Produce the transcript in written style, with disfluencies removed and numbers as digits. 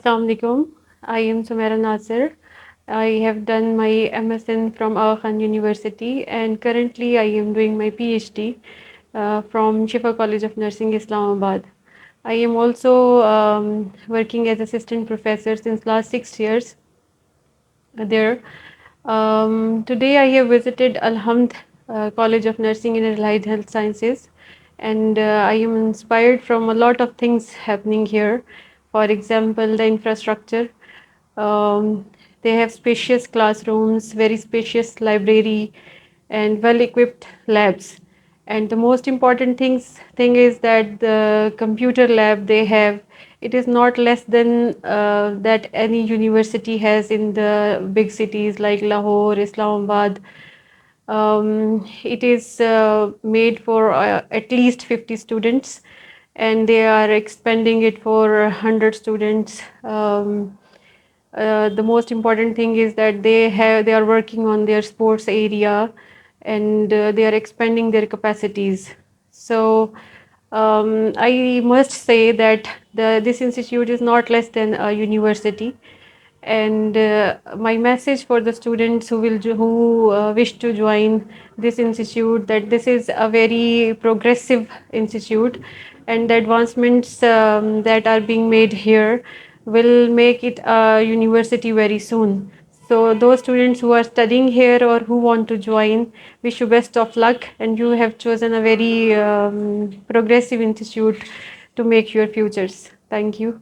Assalamu alaikum. I am Sumaira Nasir. I have done my MSN from Alhamd University and currently I am doing my PhD from Shifa College of Nursing, Islamabad. I am also working as assistant professor since last 6 years there. Today I have visited Alhamd College of Nursing and Allied Health Sciences, and I am inspired from a lot of things happening here. For example, the infrastructure. Um, they have spacious classrooms, very spacious library, and well-equipped labs. And the most important thing is that the computer lab they have, it is not less than that any university has in the big cities like Lahore, Islamabad. It is made for at least 50 students, and they are expanding it for 100 students. The most important thing is that they are working on their sports area, and they are expanding their capacities. So I must say that this institute is not less than a university, and my message for the students who wish to join this institute, that this is a very progressive institute, and the advancements that are being made here will make it a university very soon. So those students who are studying here or who want to join, wish you best of luck, and you have chosen a very progressive institute to make your futures. Thank you.